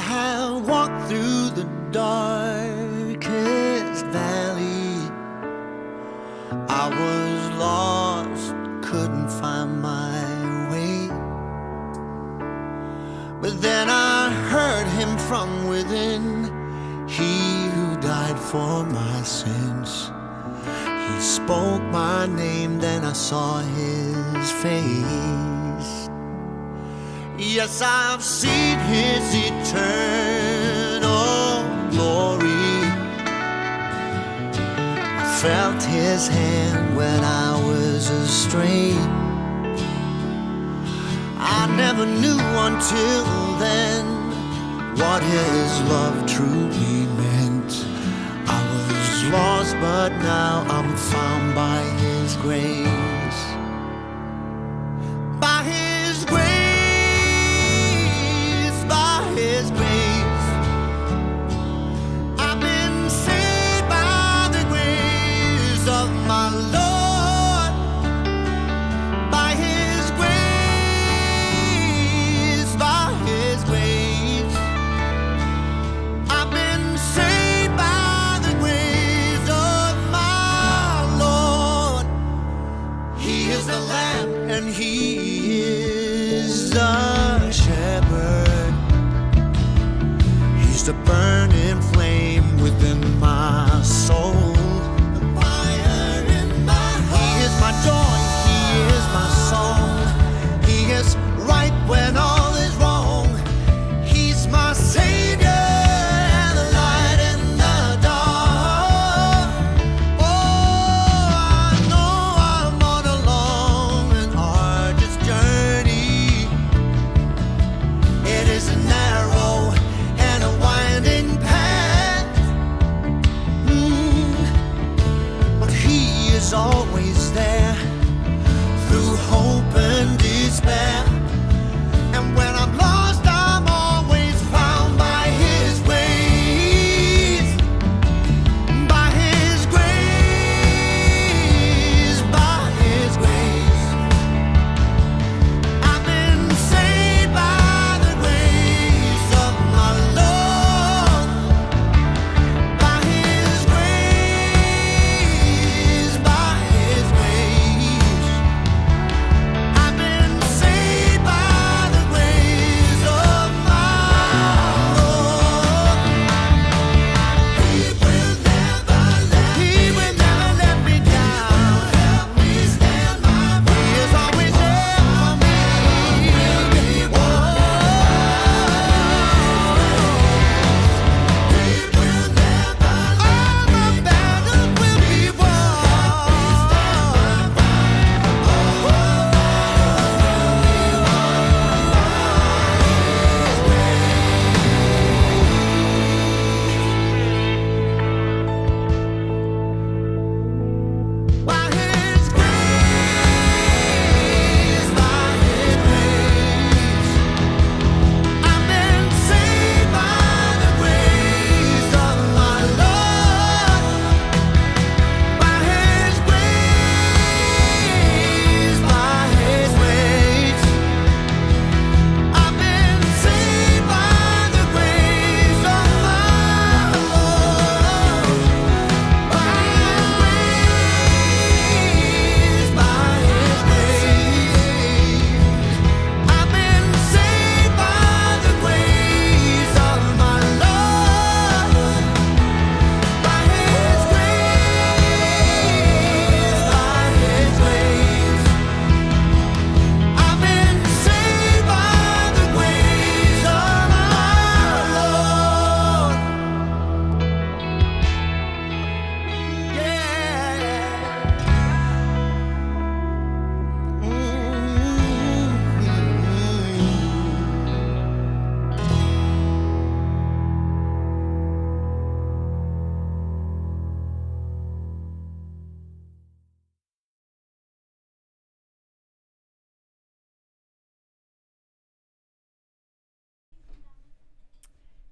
have walked through the darkest valley. I was lost, couldn't find my way. But then I heard him from within, he who died for my sins. He spoke my name, then I saw his face. Yes, I've seen his eternal glory. I felt his hand when I was astray. I never knew until then what his love truly meant. I was lost, but now I'm found by his grace. By his grace, by his grace, I've been saved by the grace of my Lord. By his grace, by his grace, I've been saved by the grace of my Lord. He is the Lamb and he is the shepherd. He's the burning flame within my soul. The fire in my heart. He is my joy, he is my song. He is right when all is wrong. He's my savior and the light in the dark. Oh, I know I'm on a long and arduous journey. It is a narrow and a winding path. But he is always there through hope and despair. And when I'm lost, I'm always found by his grace. By his grace, by his grace, I've been saved by the grace of my Lord. By his grace, by his grace, I've been saved by the grace of my Lord. He will never let me down. Help me stand my ground. He is always there for me. All my battles will be by his grace, by his grace, I've been saved by the grace of my Lord. By his grace, by his grace, I've been saved by the grace of my Lord. By his grace, by his grace, I've been saved by the grace of my Lord. By his grace, by his grace, I've been saved by the grace of my Lord.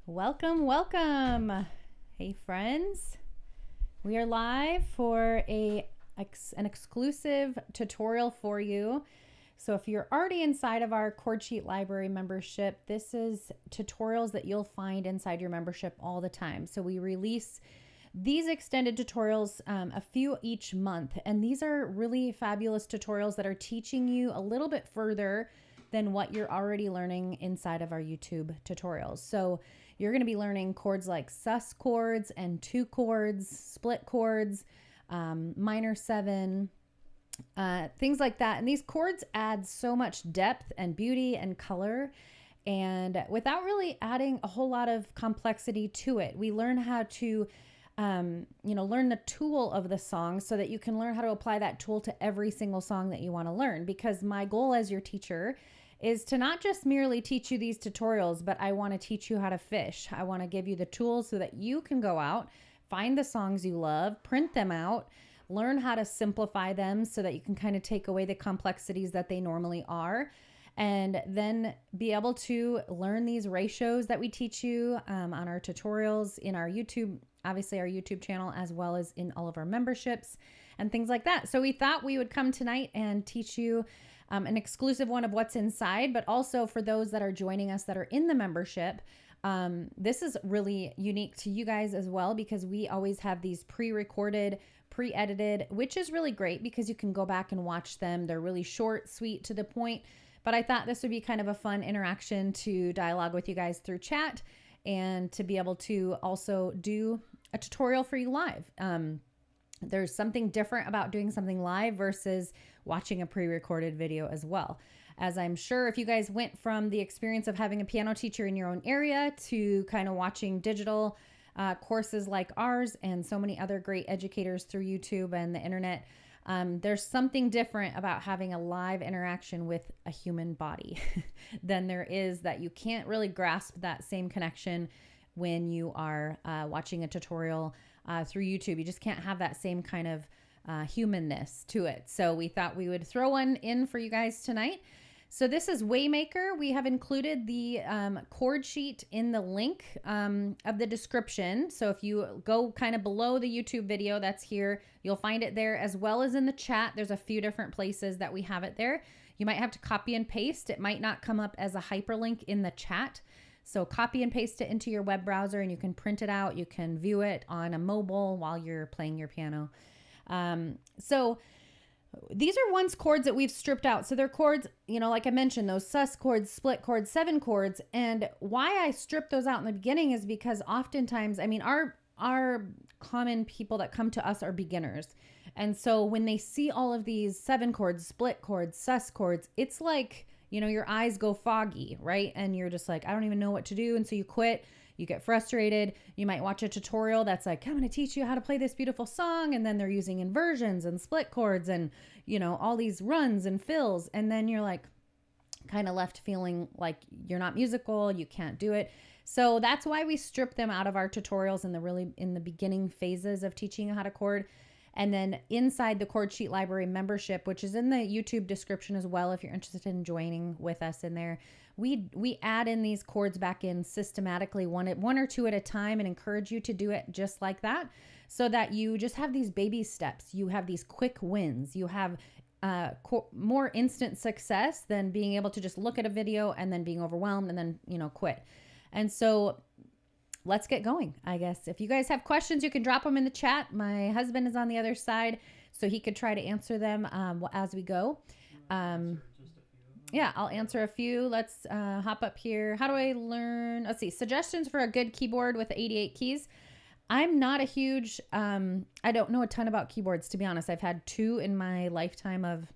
Welcome, welcome. Hey friends. We are live for an exclusive tutorial for you So if you're already inside of our Chord Sheet Library membership, this is tutorials that you'll find inside your membership all the time. So we release these extended tutorials, a few each month, and these are really fabulous tutorials that are teaching you a little bit further than what you're already learning inside of our YouTube tutorials. So you're going to be learning chords like sus chords and two chords, split chords, minor seven, things like that. And these chords add so much depth and beauty and color, and without really adding a whole lot of complexity to it. We learn how to learn the tool of the song so that you can learn how to apply that tool to every single song that you want to learn. Because my goal as your teacher is to not just merely teach you these tutorials, but I want to teach you how to fish. I want to give you the tools so that you can go out, find the songs you love, print them out, learn how to simplify them so that you can kind of take away the complexities that they normally are, and then be able to learn these ratios that we teach you on our tutorials in our YouTube, obviously our YouTube channel, as well as in all of our memberships and things like that. So we thought we would come tonight and teach you an exclusive one of what's inside, but also for those that are joining us that are in the membership, this is really unique to you guys as well, because we always have these pre-recorded, pre-edited, which is really great because you can go back and watch them. They're really short, sweet, to the point. But I thought this would be kind of a fun interaction to dialogue with you guys through chat and to be able to also do a tutorial for you live. There's something different about doing something live versus watching a pre-recorded video as well. As I'm sure if you guys went from the experience of having a piano teacher in your own area to kind of watching digital courses like ours and so many other great educators through YouTube and the internet, there's something different about having a live interaction with a human body than there is that you can't really grasp that same connection when you are watching a tutorial through YouTube. You just can't have that same kind of humanness to it. So we thought we would throw one in for you guys tonight. So this is Waymaker. We have included the chord sheet in the link of the description. So if you go kind of below the YouTube video that's here, you'll find it there, as well as in the chat. There's a few different places that we have it there. You might have to copy and paste. It might not come up as a hyperlink in the chat. So copy and paste it into your web browser and you can print it out. You can view it on a mobile while you're playing your piano. So these are ones chords that we've stripped out. So they're chords, like I mentioned, those sus chords, split chords, seven chords. And why I stripped those out in the beginning is because oftentimes, our common people that come to us are beginners. And so when they see all of these seven chords, split chords, sus chords, it's like, your eyes go foggy, right? And you're just like, I don't even know what to do. And so you quit. You get frustrated. You might watch a tutorial that's like, I'm going to teach you how to play this beautiful song. And then they're using inversions and split chords and, all these runs and fills. And then you're like kind of left feeling like you're not musical. You can't do it. So that's why we strip them out of our tutorials in the beginning phases of teaching you how to chord. And then inside the Chord Sheet Library membership, which is in the YouTube description as well, if you're interested in joining with us in there, we add in these chords back in systematically, one or two at a time, and encourage you to do it just like that, so that you just have these baby steps. You have these quick wins. You have more instant success than being able to just look at a video and then being overwhelmed and then, quit. And so let's get going, I guess. If you guys have questions, you can drop them in the chat. My husband is on the other side, so he could try to answer them as we go. Yeah, I'll answer a few. Let's hop up here. How do I learn? Let's see. Suggestions for a good keyboard with 88 keys. I'm not a huge, I don't know a ton about keyboards, to be honest. I've had two in my lifetime of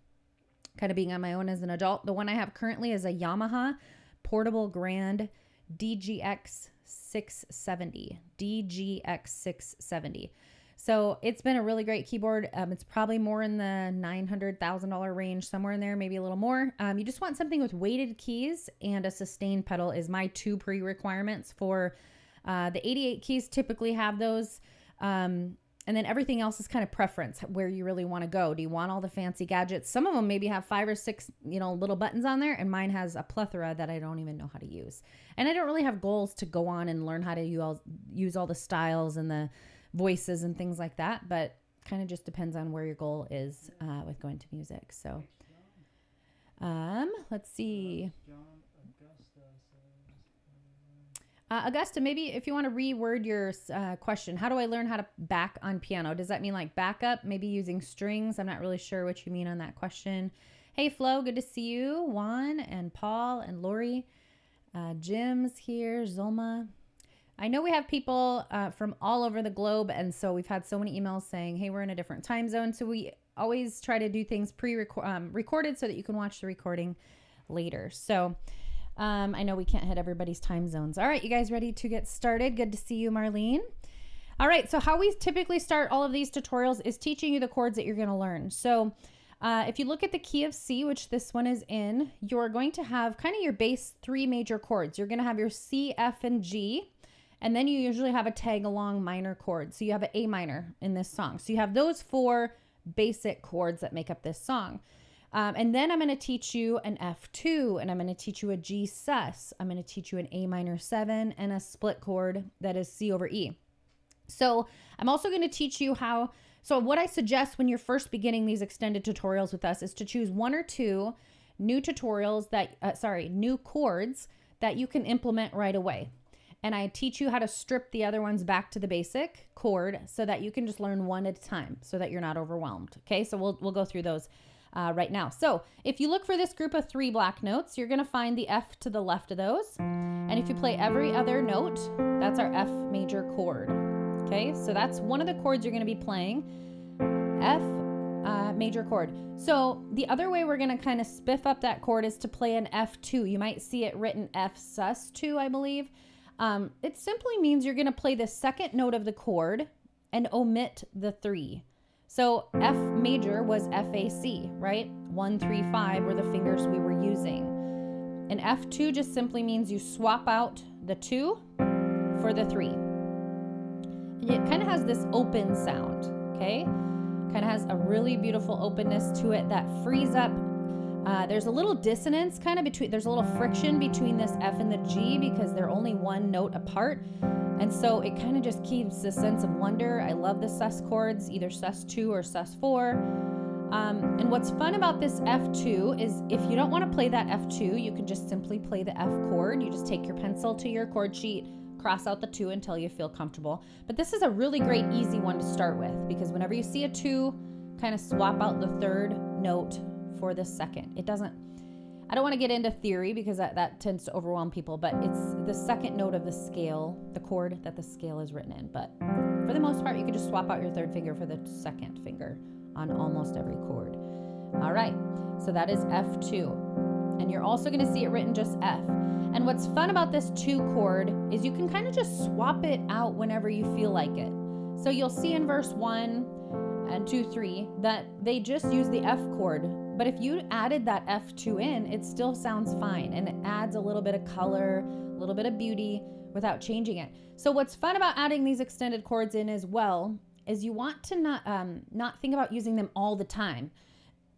kind of being on my own as an adult. The one I have currently is a Yamaha Portable Grand DGX 670. So it's been a really great keyboard. It's probably more in the $900,000 range, somewhere in there, maybe a little more. You just want something with weighted keys and a sustain pedal is my two pre-requirements for the 88 keys. Typically have those. And then everything else is kind of preference, where you really want to go. Do you want all the fancy gadgets? Some of them maybe have 5 or 6, little buttons on there, and mine has a plethora that I don't even know how to use. And I don't really have goals to go on and learn how to use all the styles and the voices and things like that, but kind of just depends on where your goal is with going to music. So Let's see. Augusta, maybe if you want to reword your question, how do I learn how to back on piano? Does that mean like backup, maybe using strings? I'm not really sure what you mean on that question. Hey, Flo, good to see you. Juan and Paul and Lori. Jim's here, Zulma. I know we have people from all over the globe, and so we've had so many emails saying, hey, we're in a different time zone. So we always try to do things recorded so that you can watch the recording later. So I know we can't hit everybody's time zones. All right, you guys ready to get started? Good to see you, Marlene. All right, so how we typically start all of these tutorials is teaching you the chords that you're going to learn. So if you look at the key of C, which this one is in, you're going to have kind of your base 3 major chords. You're going to have your C, F, and G, and then you usually have a tag along minor chord. So you have an A minor in this song. So you have those 4 basic chords that make up this song. And then I'm going to teach you an F2, and I'm going to teach you a G sus. I'm going to teach you an A minor 7 and a split chord that is C over E. So I'm also going to teach you how, so what I suggest when you're first beginning these extended tutorials with us is to choose 1 or 2 new tutorials that, new chords that you can implement right away. And I teach you how to strip the other ones back to the basic chord so that you can just learn one at a time so that you're not overwhelmed. Okay, so we'll go through those right now. So if you look for this group of 3 black notes, you're going to find the F to the left of those. And if you play every other note, that's our F major chord. Okay, so that's one of the chords you're going to be playing, F major chord. So the other way we're going to kind of spiff up that chord is to play an F2. You might see it written F sus 2, I believe. It simply means you're going to play the second note of the chord and omit the 3. So F major was FAC, right? 1, 3, 5 were the fingers we were using. And F2 just simply means you swap out the 2 for the 3. And it kind of has this open sound, okay? Kind of has a really beautiful openness to it that frees up. There's a little dissonance kind of between, there's a little friction between this F and the G because they're only 1 note apart. And so it kind of just keeps a sense of wonder. I love the sus chords, either sus 2 or sus 4. And what's fun about this F2 is if you don't want to play that F2, you can just simply play the F chord. You just take your pencil to your chord sheet, cross out the 2 until you feel comfortable. But this is a really great, easy one to start with because whenever you see a 2, kind of swap out the 3rd note for the 2nd. It doesn't, I don't want to get into theory because that tends to overwhelm people, but it's the 2nd note of the scale, the chord that the scale is written in. But for the most part, you can just swap out your 3rd finger for the 2nd finger on almost every chord. All right, so that is F2. And you're also going to see it written just F. And what's fun about this 2 chord is you can kind of just swap it out whenever you feel like it. So you'll see in verse 1 and 2, 3 that they just use the F chord. But if you added that F2 in, it still sounds fine. And it adds a little bit of color, a little bit of beauty without changing it. So what's fun about adding these extended chords in as well is you want to not think about using them all the time.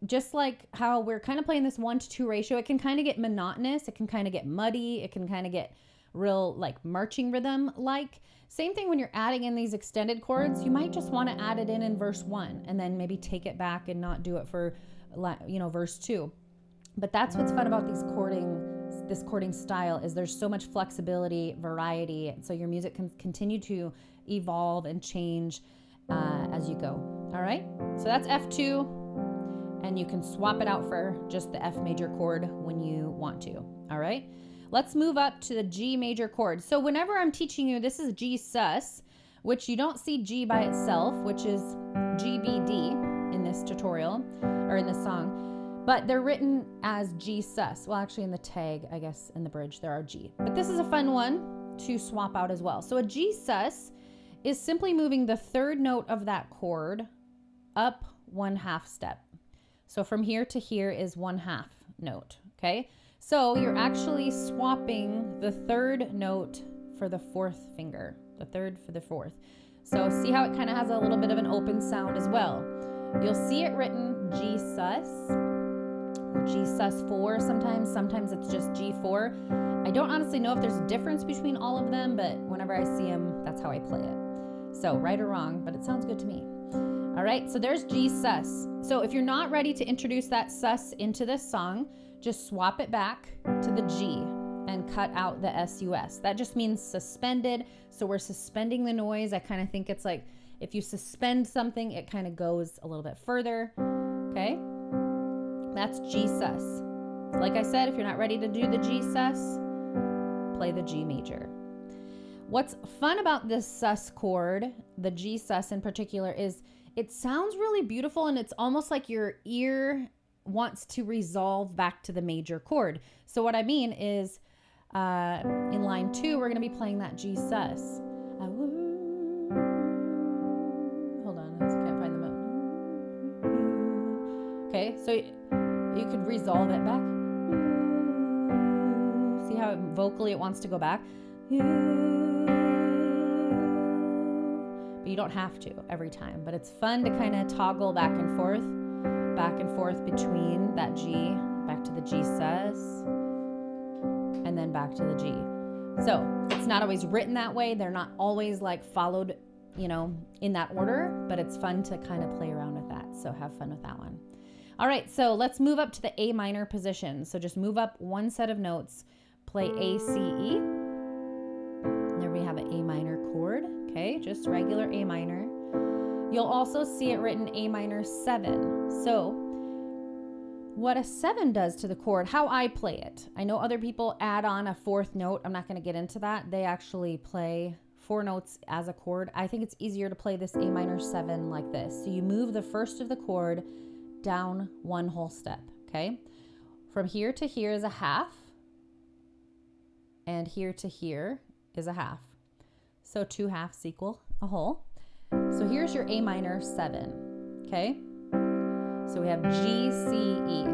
Just like how we're kind of playing this 1-to-2 ratio, it can kind of get monotonous. It can kind of get muddy. It can kind of get real like marching rhythm like. Same thing when you're adding in these extended chords. You might just want to add it in verse 1 and then maybe take it back and not do it for, you know, verse 2. But that's what's fun about this chording style is there's so much flexibility, variety. So your music can continue to evolve and change as you go. All right. So that's F2. And you can swap it out for just the F major chord when you want to. All right. Let's move up to the G major chord. So whenever I'm teaching you, this is G sus, which you don't see G by itself, which is GBD in this tutorial or in this song, but they're written as G sus. Well, actually in the tag, I guess in the bridge, there are G, but this is a fun one to swap out as well. So a G sus is simply moving the 3rd note of that chord up 1/2 step. So from here to here is 1/2 note, okay? So you're actually swapping the 3rd note for the 4th finger, the 3rd for the 4th. So see how it kind of has a little bit of an open sound as well. You'll see it written G sus or G sus 4 sometimes it's just G4. I don't honestly know if there's a difference between all of them, but whenever I see them, that's how I play it. So right or wrong, but it sounds good to me. All right, so there's G sus. So if you're not ready to introduce that sus into this song, just swap it back to the G and cut out the SUS. That just means suspended. So we're suspending the noise. I kind of think it's like if you suspend something, it kind of goes a little bit further. Okay, that's G sus. Like I said, if you're not ready to do the G sus, play the G major. What's fun about this sus chord, the G sus in particular, is it sounds really beautiful, and it's almost like your ear wants to resolve back to the major chord. So what I mean is in line 2, we're going to be playing that G sus. Hold on, I can't find the note. Okay, so you could resolve it back. See how vocally it wants to go back? But you don't have to every time. But it's fun to kind of toggle back and forth between that G, back to the G sus, and then back to the G. So it's not always written that way. They're not always like followed, you know, in that order, but it's fun to kind of play around with that. So have fun with that one. All right, so let's move up to the A minor position. So just move up one set of notes, play A, C, E. There we have an A minor chord, okay? Just regular A minor. You'll also see it written A minor 7. So what a 7 does to the chord, how I play it. I know other people add on a 4th note. I'm not going to get into that. They actually play 4 notes as a chord. I think it's easier to play this A minor 7 like this. So you move the first of the chord down one whole step, okay? From here to here is a half, and here to here is a half. So 2 halves equal a whole. So here's your A minor 7, okay? So we have G, C, E.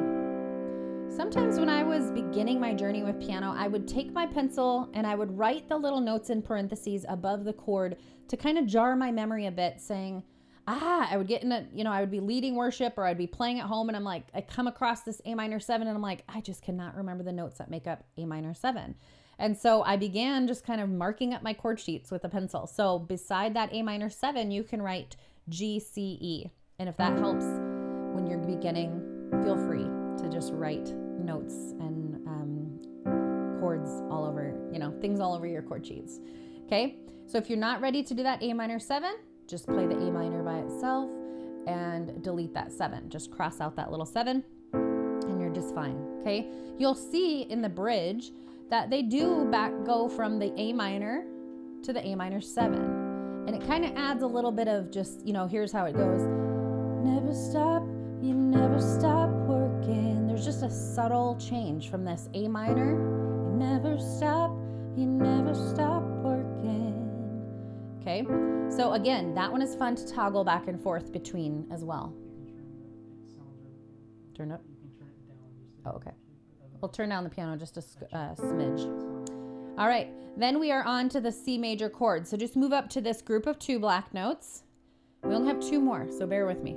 Sometimes when I was beginning my journey with piano, I would take my pencil and I would write the little notes in parentheses above the chord to kind of jar my memory a bit, saying, I would get in a, you know, I would be leading worship or I'd be playing at home and I'm like, I come across this A minor 7 and I'm like, I just cannot remember the notes that make up A minor 7. And so I began just kind of marking up my chord sheets with a pencil. So beside that A minor 7, you can write G, C, E. And if that helps when you're beginning, feel free to just write notes and chords all over, you know, things all over your chord sheets. Okay. So if you're not ready to do that A minor 7, just play the A minor by itself and delete that 7. Just cross out that little 7 and you're just fine. Okay. You'll see in the bridge that they do go from the A minor to the A minor 7. And it kind of adds a little bit of just, you know, here's how it goes. Never stop, you never stop working. There's just a subtle change from this A minor. You never stop working. Okay, so again, that one is fun to toggle back and forth between as well. Turn up? Oh, okay. We'll turn down the piano just a smidge. All right, then we are on to the C major chord. So just move up to this group of 2 black notes. We only have 2 more, so bear with me.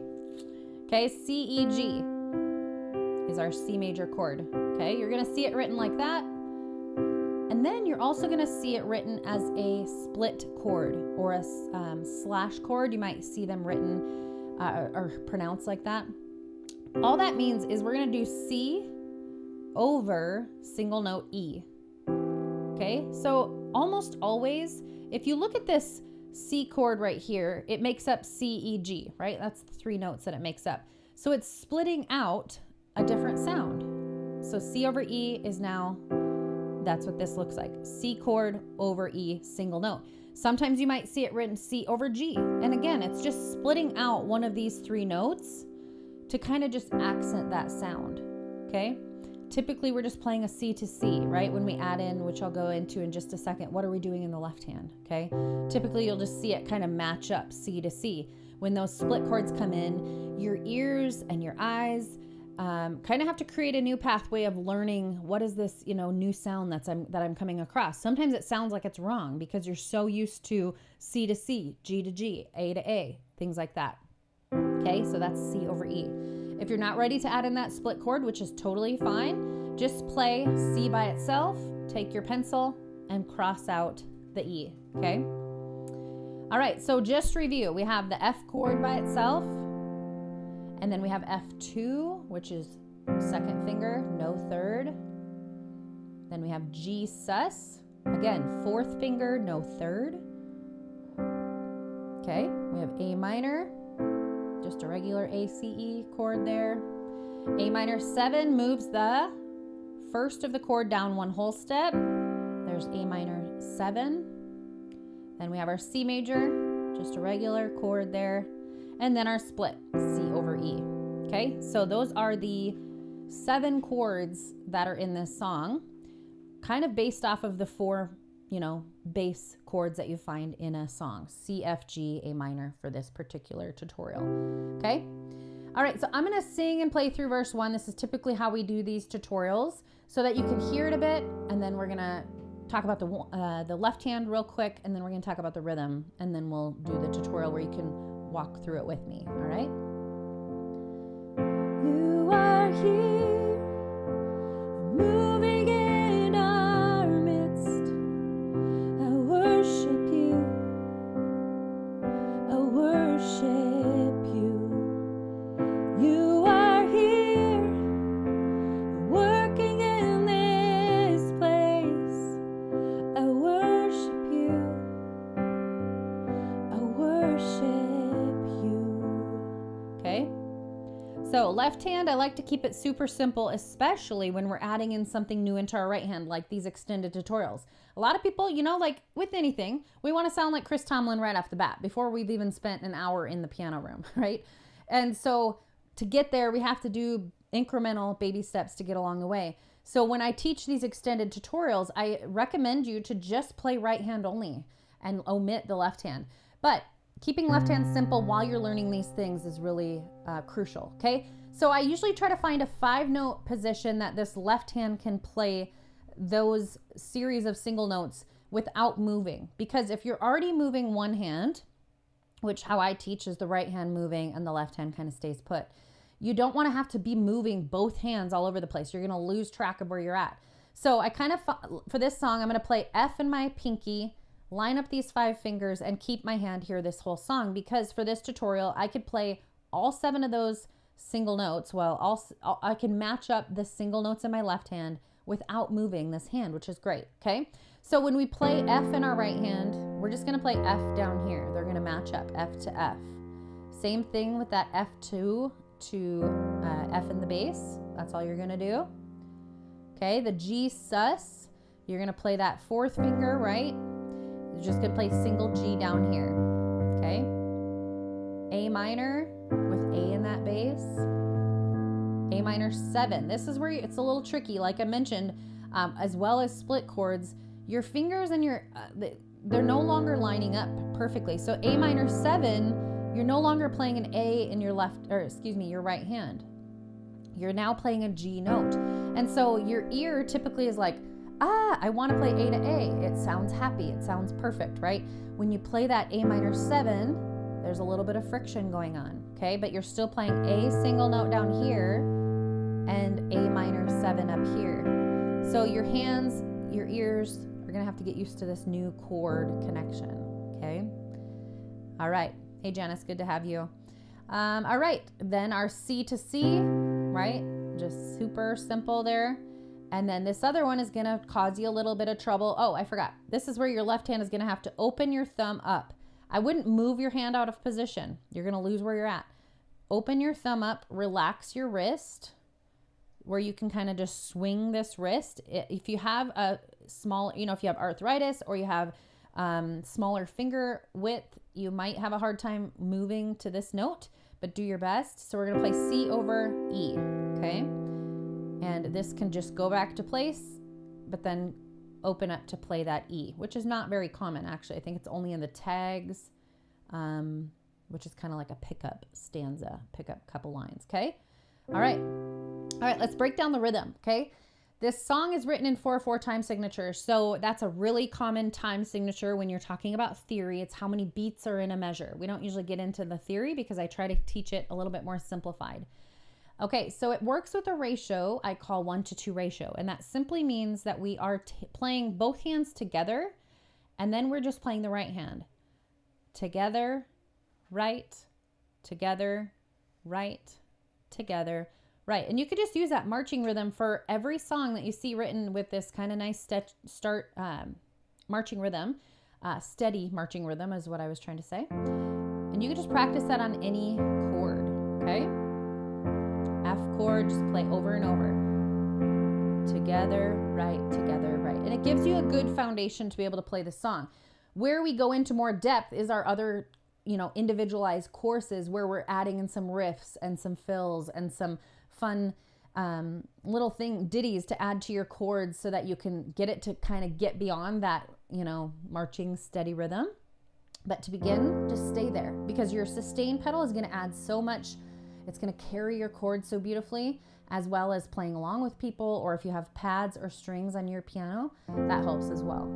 Okay, C, E, G is our C major chord. Okay, you're gonna see it written like that. And then you're also gonna see it written as a split chord or a slash chord. You might see them written or pronounced like that. All that means is we're gonna do C over single note E. Okay, so almost always, if you look at this C chord right here, it makes up C, E, G, right? That's the 3 notes that it makes up. So it's splitting out a different sound. So C over E is now, that's what this looks like. C chord over E, single note. Sometimes you might see it written C over G. And again, it's just splitting out one of these 3 notes to kind of just accent that sound, okay? Typically, we're just playing a C to C, right? When we add in, which I'll go into in just a second, what are we doing in the left hand, okay? Typically, you'll just see it kind of match up C to C. When those split chords come in, your ears and your eyes kind of have to create a new pathway of learning what is this, you know, new sound that I'm coming across. Sometimes it sounds like it's wrong because you're so used to C to C, G to G, A to A, things like that. Okay, so that's C over E. If you're not ready to add in that split chord, which is totally fine, just play C by itself, take your pencil, and cross out the E, okay? All right, so just review. We have the F chord by itself, and then we have F2, which is second finger, no third. Then we have G sus. Again, fourth finger, no third. Okay, we have A minor, just a regular ACE chord there. A minor 7 moves the first of the chord down one whole step. There's A minor 7. Then we have our C major, just a regular chord there. And then our split, C over E. Okay, so those are the 7 chords that are in this song, kind of based off of the 4, bass chords that you find in a song. C, F, G, A minor for this particular tutorial. Okay? All right, so I'm gonna sing and play through verse 1. This is typically how we do these tutorials so that you can hear it a bit, and then we're gonna talk about the left hand real quick, and then we're gonna talk about the rhythm, and then we'll do the tutorial where you can walk through it with me, all right? You are here, moving in our midst. I worship you, I worship you. You are here, working in this place. I worship you, I worship you. Okay? So left hand, I like to keep it super simple, especially when we're adding in something new into our right hand, like these extended tutorials. A lot of people, like with anything, we want to sound like Chris Tomlin right off the bat before we've even spent an hour in the piano room, right? And so to get there, we have to do incremental baby steps to get along the way. So when I teach these extended tutorials, I recommend you to just play right hand only and omit the left hand. But keeping left hand simple while you're learning these things is really crucial, okay? So I usually try to find a 5-note position that this left hand can play those series of single notes without moving. Because if you're already moving one hand, which how I teach is the right hand moving and the left hand kind of stays put, you don't want to have to be moving both hands all over the place. You're going to lose track of where you're at. So I kind of, for this song, I'm going to play F in my pinky, line up these 5 fingers, and keep my hand here this whole song, because for this tutorial, I could play all 7 of those single notes. Well, I can match up the single notes in my left hand without moving this hand, which is great, okay? So when we play F in our right hand, we're just going to play F down here. They're going to match up, F to F. Same thing with that F2 to F in the bass. That's all you're going to do. Okay, the G sus, you're going to play that 4th finger, right? You're just going to play single G down here, okay? A minor with A in that bass. A minor 7. This is where it's a little tricky, like I mentioned, as well as split chords. Your fingers and they're no longer lining up perfectly. So A minor 7, you're no longer playing an A in your your right hand. You're now playing a G note. And so your ear typically is like, I want to play A to A. It sounds happy. It sounds perfect, right? When you play that A minor 7, there's a little bit of friction going on, okay? But you're still playing A single note down here and A minor 7 up here. So your hands, your ears are going to have to get used to this new chord connection, okay? All right. Hey, Janice, good to have you. All right. Then our C to C, right? Just super simple there. And then this other one is going to cause you a little bit of trouble. Oh, I forgot. This is where your left hand is going to have to open your thumb up. I wouldn't move your hand out of position. You're going to lose where you're at. Open your thumb up, relax your wrist, where you can kind of just swing this wrist. If you have a small, if you have arthritis or you have smaller finger width, you might have a hard time moving to this note, but do your best. So we're going to play C over E, okay? And this can just go back to place, but then open up to play that E, which is not very common, actually. I think it's only in the tags, which is kind of like a pickup stanza, pickup couple lines, okay? All right, let's break down the rhythm, okay? This song is written in 4/4 time signature, so that's a really common time signature when you're talking about theory. It's how many beats are in a measure. We don't usually get into the theory because I try to teach it a little bit more simplified. Okay, so it works with a ratio I call 1-to-2 ratio, and that simply means that we are playing both hands together, and then we're just playing the right hand. Together, right, together, right, together, Right. And you could just use that marching rhythm for every song that you see written with this kind of nice start marching rhythm. Steady marching rhythm is what I was trying to say. And you can just practice that on any chord. Okay. F chord, just play over and over. Together, right, together, right. And it gives you a good foundation to be able to play the song. Where we go into more depth is our other, individualized courses where we're adding in some riffs and some fills and some fun little ditties to add to your chords so that you can get it to kind of get beyond that, marching steady rhythm. But to begin, just stay there because your sustain pedal is going to add so much. It's going to carry your chords so beautifully, as well as playing along with people, or if you have pads or strings on your piano, that helps as well.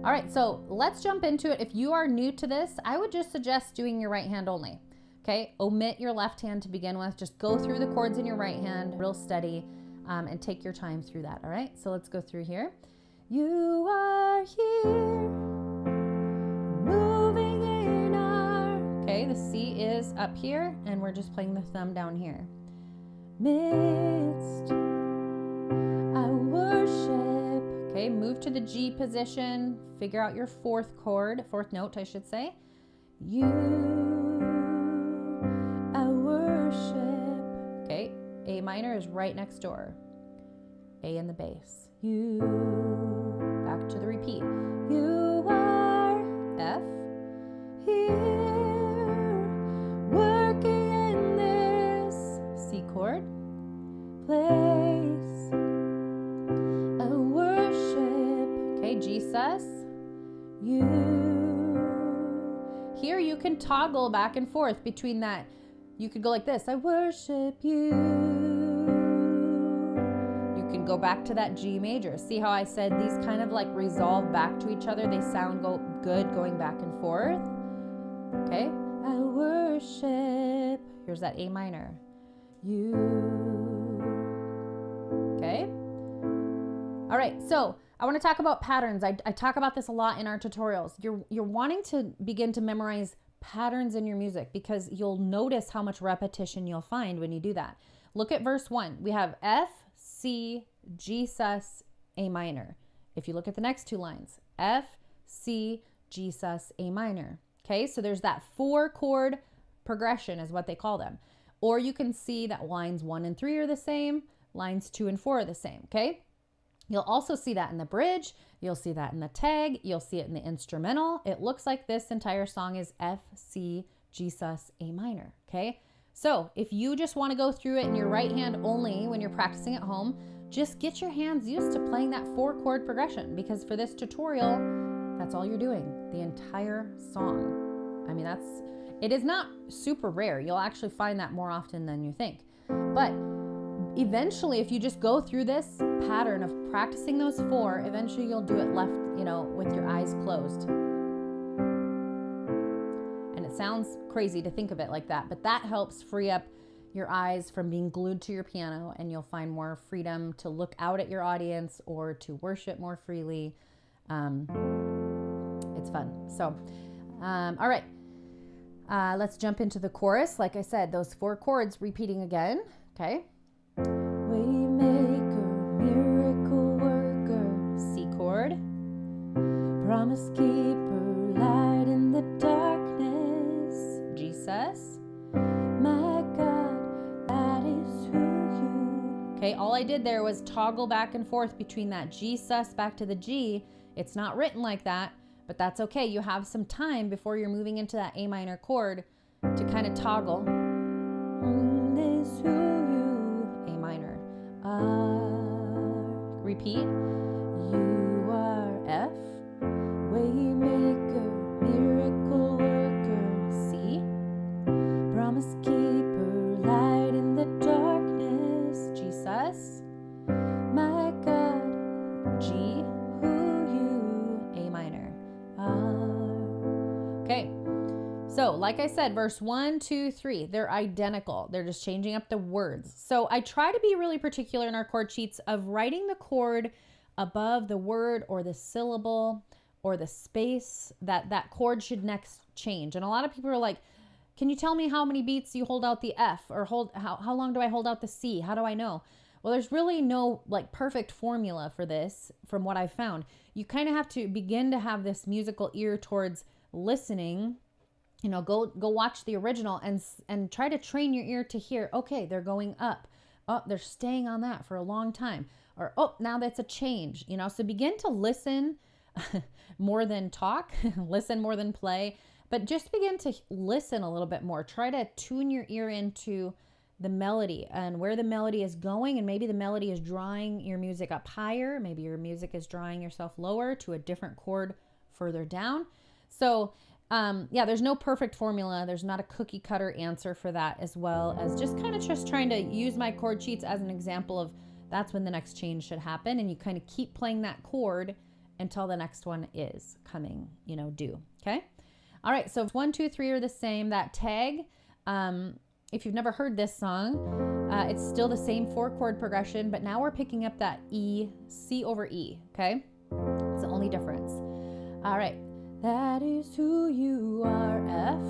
All right, so let's jump into it. If you are new to this, I would just suggest doing your right hand only. Okay, omit your left hand to begin with. Just go through the chords in your right hand real steady and take your time through that. All right, so let's go through here. You are here, moving in our... Okay, the C is up here, and we're just playing the thumb down here. Midst, I worship. Okay, move to the G position. Figure out your fourth note, I should say. You, I worship. Okay, A minor is right next door. A in the bass. You, back to the repeat. You are F, here, working in this C chord, place, I worship. Okay, G sus, you. Here you can toggle back and forth between that. You could go like this, I worship you. You can go back to that G major. See how I said these kind of like resolve back to each other? They sound good going back and forth. Okay, I worship. Here's that A minor. You. Okay. All right, so I want to talk about patterns. I talk about this a lot in our tutorials. You're wanting to begin to memorize patterns in your music because you'll notice how much repetition you'll find when you do that. Look at verse 1. We have F, C, G sus, A minor. If you look at the next two lines, F, C, G sus, A minor. Okay, so there's that 4-chord progression is what they call them. Or you can see that lines 1 and 3 are the same, lines 2 and 4 are the same, okay? You'll also see that in the bridge, you'll see that in the tag, you'll see it in the instrumental. It looks like this entire song is F, C, G sus, A minor, okay? So if you just want to go through it in your right hand only when you're practicing at home, just get your hands used to playing that 4-chord progression because for this tutorial, that's all you're doing, the entire song. I mean, it is not super rare. You'll actually find that more often than you think. But eventually, if you just go through this pattern of practicing those 4, eventually you'll do it with your eyes closed. And it sounds crazy to think of it like that, but that helps free up your eyes from being glued to your piano, and you'll find more freedom to look out at your audience or to worship more freely. It's fun. So, all right. Let's jump into the chorus. Like I said, those 4 chords repeating again. Okay. Waymaker, miracle worker, C chord. Promise keeper, light in the darkness, G sus. My God, that is who you. Okay, all I did there was toggle back and forth between that G sus back to the G. It's not written like that, but that's okay. You have some time before you're moving into that A minor chord to kind of toggle. This who you, A minor. Repeat. You are F, waymaker, miracle worker, C, promise keeper, light in the darkness, G sus, my God, G, who you, A minor. Okay, so like I said, verse 1, 2, 3, they're identical. They're just changing up the words. So I try to be really particular in our chord sheets of writing the chord above the word or the syllable or the space that chord should next change. And a lot of people are like, can you tell me how many beats you hold out the F, or how long do I hold out the C? How do I know? Well, there's really no like perfect formula for this from what I've found. You kind of have to begin to have this musical ear towards listening. You know, go watch the original and try to train your ear to hear, okay, they're going up. Oh, they're staying on that for a long time. Or, oh, now that's a change, you know? So begin to listen more than talk, listen more than play, but just begin to listen a little bit more. Try to tune your ear into the melody and where the melody is going. And maybe the melody is drawing your music up higher. Maybe your music is drawing yourself lower to a different chord further down. So yeah, there's no perfect formula. There's not a cookie cutter answer for that, as well as just kind of just trying to use my chord sheets as an example of that's when the next change should happen. And you kind of keep playing that chord until the next one is coming, you know, due. Okay. All right. So 1, 2, 3 are the same. That tag, if you've never heard this song, it's still the same 4-chord progression, but now we're picking up that E, C over E. Okay. It's the only difference. All right. That is who you are, F.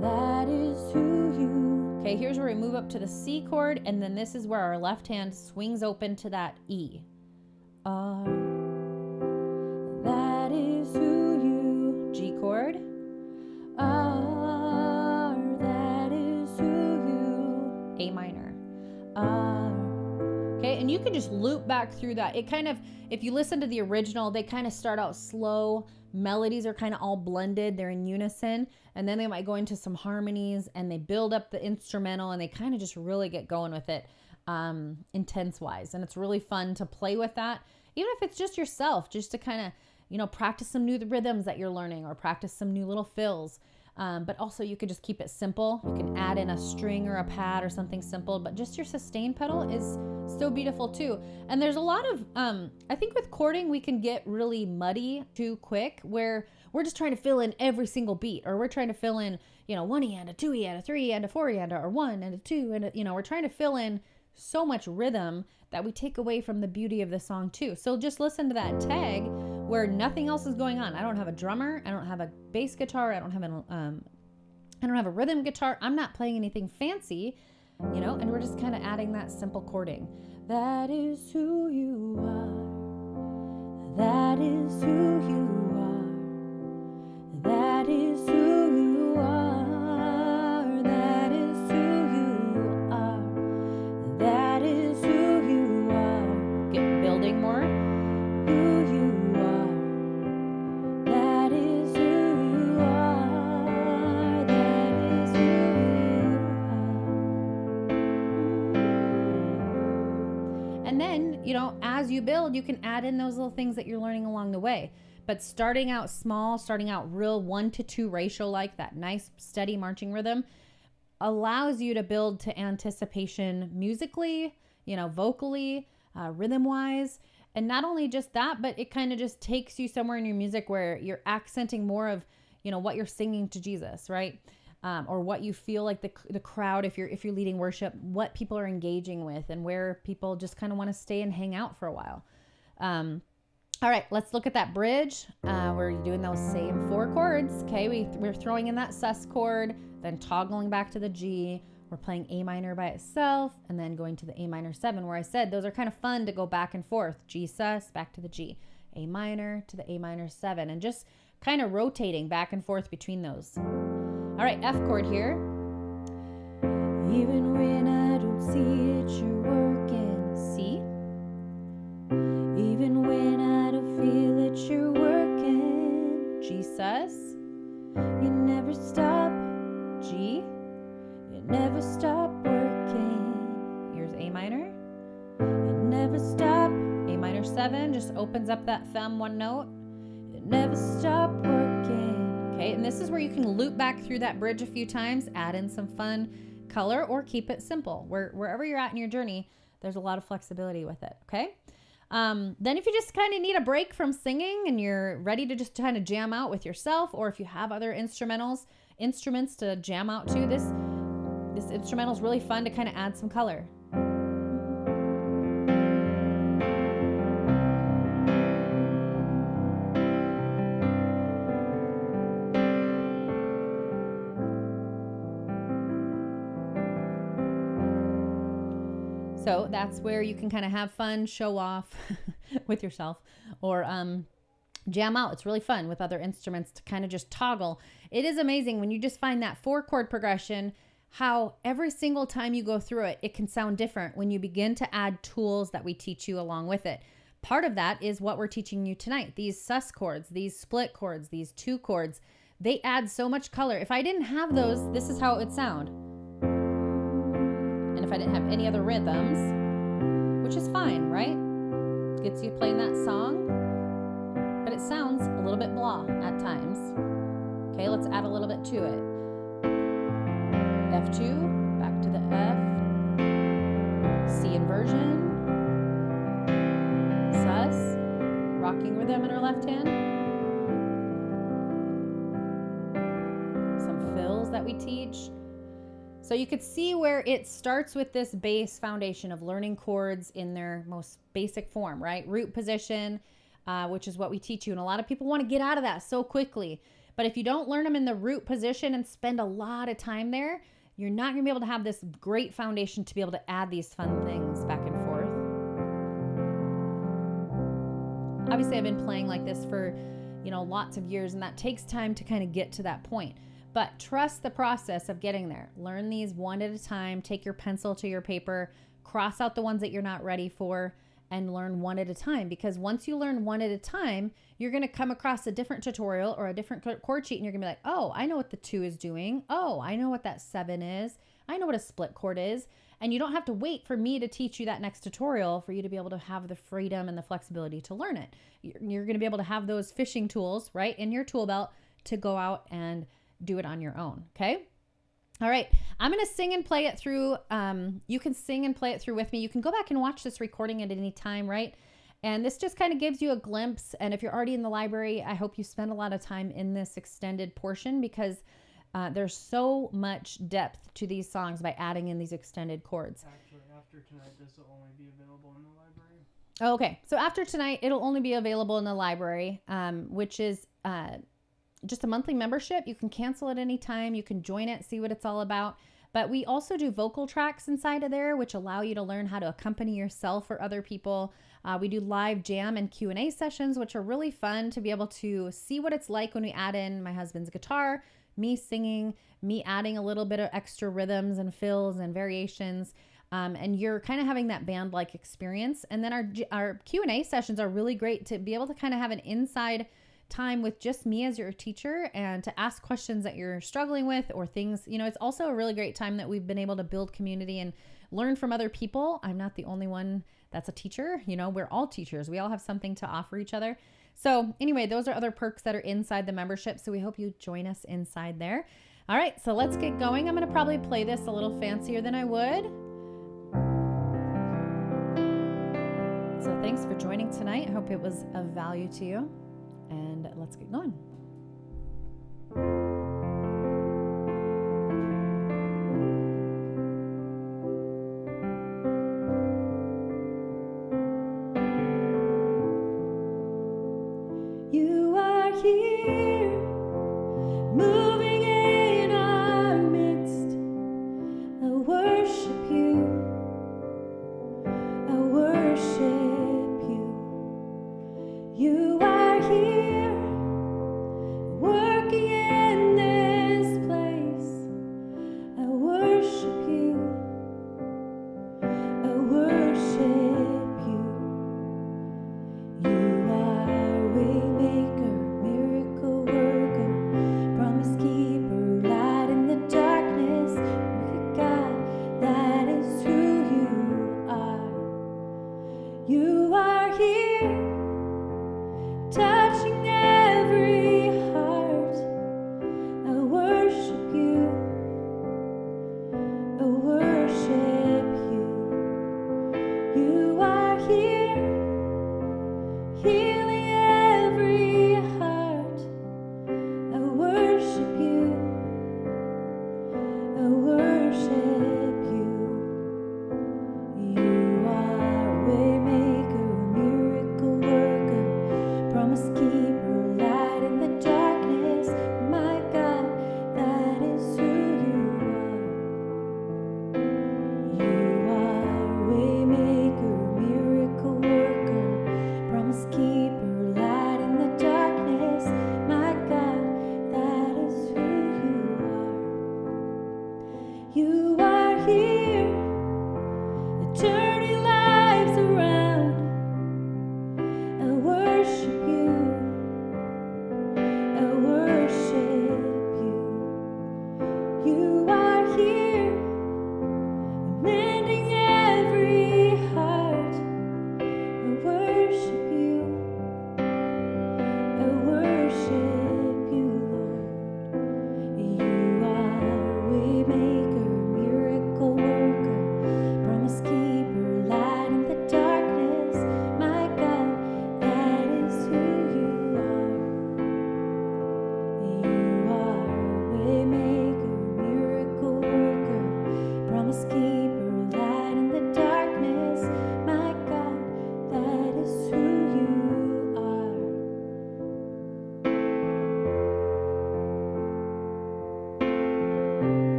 That is who you. Okay, here's where we move up to the C chord, and then this is where our left hand swings open to that E. R. That is who you. G chord. R. That is who you. A minor. R. Okay, and you can just loop back through that. It kind of, if you listen to the original, they kind of start out slow. Melodies are kind of all blended. They're in unison. And then they might go into some harmonies and they build up the instrumental and they kind of just really get going with it intense wise. And it's really fun to play with that. Even if it's just yourself, just to kind of, you know, practice some new rhythms that you're learning or practice some new little fills. But also you could just keep it simple. You can add in a string or a pad or something simple, but just your sustain pedal is so beautiful too. And there's a lot of, I think with chording, we can get really muddy too quick where we're just trying to fill in every single beat, or we're trying to fill in, you know, 1 and a 2 and a 3 and a 4 and a, or 1 and a 2 and a, you know, we're trying to fill in so much rhythm that we take away from the beauty of the song too. So just listen to that tag where nothing else is going on. I don't have a drummer. I don't have a bass guitar. I don't have a rhythm guitar. I'm not playing anything fancy, you know, and we're just kind of adding that simple chording. That is who you are. That is who you are. That is who you are. That is who you are. That is who you are. Get building more. Who you are. That is who you are. That is who you are. And then, you know, as you build, you can add in those little things that you're learning along the way. But starting out small, starting out real 1-to-2 ratio, like that nice steady marching rhythm, allows you to build to anticipation musically, you know, vocally, rhythm wise. And not only just that, but it kind of just takes you somewhere in your music where you're accenting more of, you know, what you're singing to Jesus, right? Or what you feel like the crowd, if you're leading worship, what people are engaging with, and where people just kind of want to stay and hang out for a while. All right, let's look at that bridge. We're doing those same 4 chords. Okay, we're throwing in that sus chord, then toggling back to the G. We're playing A minor by itself, and then going to the A minor 7, where I said those are kind of fun to go back and forth. G sus, back to the G. A minor to the A minor 7, and just kind of rotating back and forth between those. All right, F chord here. Even when I don't see it, you're working. C. Even when I don't feel it, you're working. G sus. You never stop. G. You never stop working. Here's A minor. You never stop. A minor 7 just opens up that thumb 1 note. You never stop working. Okay, and this is where you can loop back through that bridge a few times, add in some fun color, or keep it simple. Wherever you're at in your journey, there's a lot of flexibility with it, okay? Then if you just kind of need a break from singing and you're ready to just kind of jam out with yourself, or if you have other instruments to jam out to, this instrumental is really fun to kind of add some color. So that's where you can kind of have fun, show off with yourself, or jam out. It's really fun with other instruments to kind of just toggle. It is amazing when you just find that 4-chord progression, how every single time you go through it, it can sound different when you begin to add tools that we teach you along with it. Part of that is what we're teaching you tonight. These sus chords, these split chords, these 2 chords, they add so much color. If I didn't have those, this is how it would sound. And if I didn't have any other rhythms, which is fine, right? Gets you playing that song, but it sounds a little bit blah at times. Okay, let's add a little bit to it. F2, back to the F, C inversion, sus, rocking rhythm in our left hand, some fills that we teach. So you could see where it starts with this base foundation of learning chords in their most basic form, right? Root position, which is what we teach you. And a lot of people want to get out of that so quickly. But if you don't learn them in the root position and spend a lot of time there, you're not going to be able to have this great foundation to be able to add these fun things back and forth. Obviously, I've been playing like this for, lots of years, and that takes time to kind of get to that point. But trust the process of getting there. Learn these one at a time. Take your pencil to your paper, cross out the ones that you're not ready for, and learn one at a time. Because once you learn one at a time, you're going to come across a different tutorial or a different chord sheet, and you're going to be like, oh, I know what the 2 is doing. Oh, I know what that 7 is. I know what a split chord is. And you don't have to wait for me to teach you that next tutorial for you to be able to have the freedom and the flexibility to learn it. You're going to be able to have those fishing tools, right, in your tool belt to go out and do it on your own. Okay. All right. I'm going to sing and play it through. You can sing and play it through with me. You can go back and watch this recording at any time, right? And this just kind of gives you a glimpse. And if you're already in the library, I hope you spend a lot of time in this extended portion, because there's so much depth to these songs by adding in these extended chords. Actually, after tonight, this will only be available in the library. Okay. So after tonight, it'll only be available in the library, which is just a monthly membership. You can cancel at any time. You can join it, see what it's all about. But we also do vocal tracks inside of there, which allow you to learn how to accompany yourself or other people. We do live jam and Q&A sessions, which are really fun to be able to see what it's like when we add in my husband's guitar, me singing, me adding a little bit of extra rhythms and fills and variations. And you're kind of having that band-like experience. And then our Q&A sessions are really great to be able to kind of have an inside time with just me as your teacher and to ask questions that you're struggling with or things. It's also a really great time that we've been able to build community and learn from other people. I'm not the only one that's a teacher. We're all teachers. We all have something to offer each other. So anyway, those are other perks that are inside the membership. So we hope you join us inside there. All right, so let's get going. I'm going to probably play this a little fancier than I would. So thanks for joining tonight. I hope it was of value to you. And let's get going. You are here, moving in our midst. I worship you. I worship you. You are here,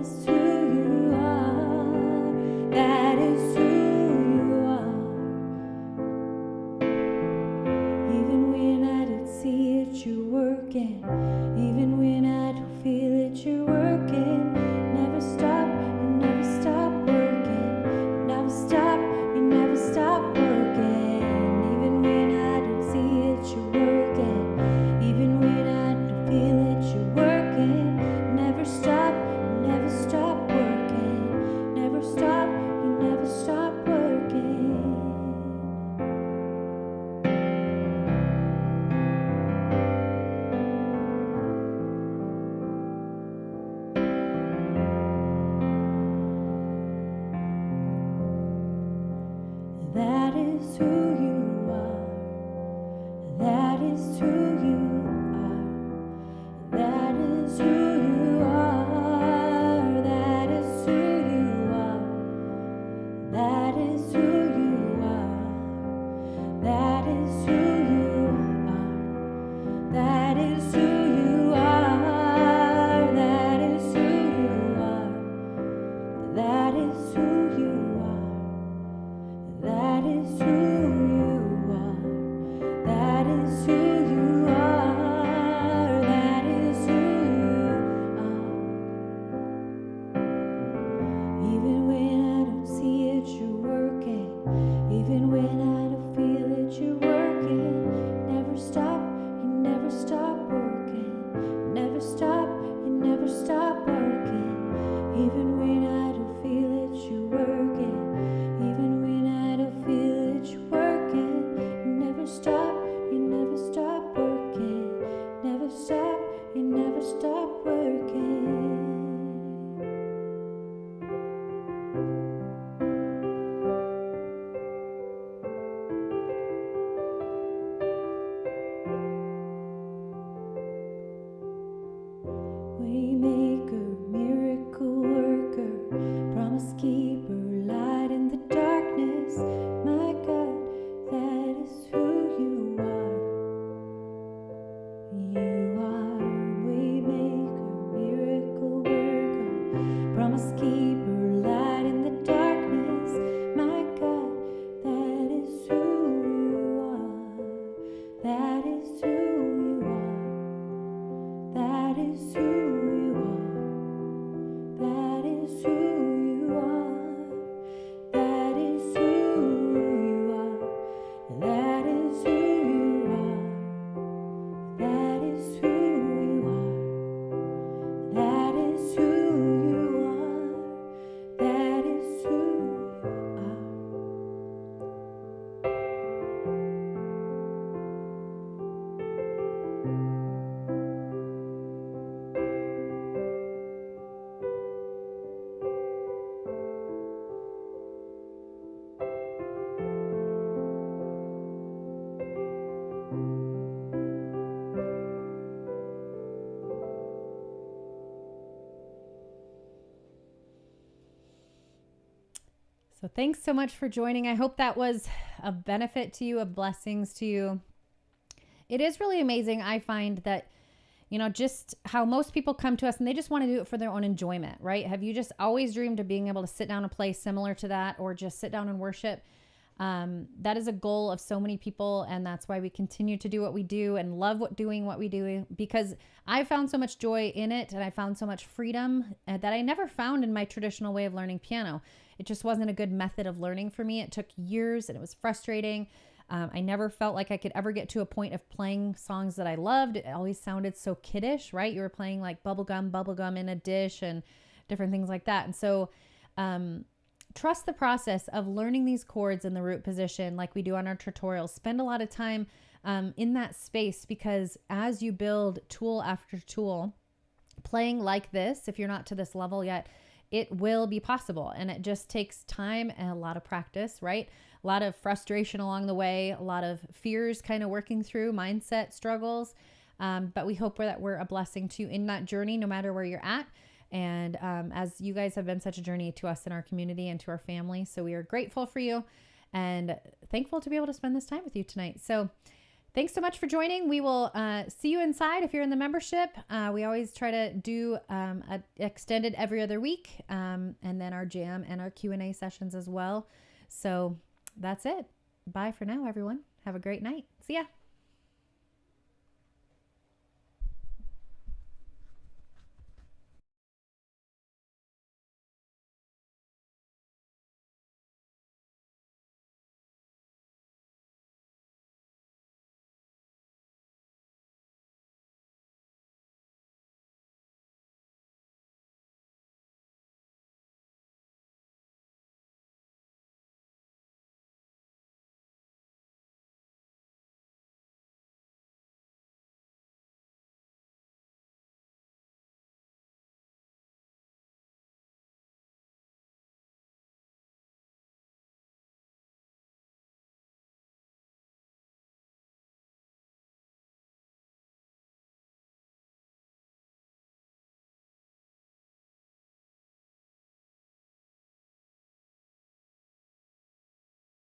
is who you are. That is who you are. Even when I don't see it, you're working. Even when I don't feel it, you're working. Never stop, you never stop working. You never stop, you never stop working. Even when I don't see it, you're working. Even when I don't feel it, you're working. Never stop, you never stop working. Never stop, you never stop working. That is who you are. That is who you are. That is who you are. That is who you are. That is who you are. That is who you are. That is who you are. That is who you are. That is who you are. That is who you are. That is who you are. That is who you are. Even when I don't see it, you're working. Even when I don't feel it, you're working. Never stop, you never stop working. Never stop, you never stop working. Even when I don't feel it, you're working. Even when I don't feel it, you're working. You never stop, you never stop working. Never stop, you never stop working. Waymaker, miracle worker, promise keeper, light in the darkness. My God, that is who you are. You are waymaker, miracle worker, promise keeper, light in the darkness. My God, that is who you are. That is who you are. That is who you are. That is who you are. That is who you are. That is who you are. That is who you are. That is who you are. That is who you are. So thanks so much for joining. I hope that was of benefit to you, of blessings to you. It is really amazing. I find that, just how most people come to us and they just want to do it for their own enjoyment, right? Have you just always dreamed of being able to sit down and play similar to that, or just sit down and worship? That is a goal of so many people. And that's why we continue to do what we do and love doing what we do, because I found so much joy in it. And I found so much freedom that I never found in my traditional way of learning piano. It just wasn't a good method of learning for me. It took years and it was frustrating. I never felt like I could ever get to a point of playing songs that I loved. It always sounded so kiddish, right? You were playing like bubblegum in a dish and different things like that. And so, trust the process of learning these chords in the root position like we do on our tutorials. Spend a lot of time in that space, because as you build tool after tool, playing like this, if you're not to this level yet, it will be possible. And it just takes time and a lot of practice, right? A lot of frustration along the way, a lot of fears kind of working through, mindset struggles. But we hope that we're a blessing to you in that journey, no matter where you're at. And as you guys have been such a journey to us in our community and to our family. So we are grateful for you and thankful to be able to spend this time with you tonight. So thanks so much for joining. We will see you inside if you're in the membership. We always try to do a extended every other week, and then our jam and our Q&A sessions as well. So that's it. Bye for now, everyone. Have a great night. See ya.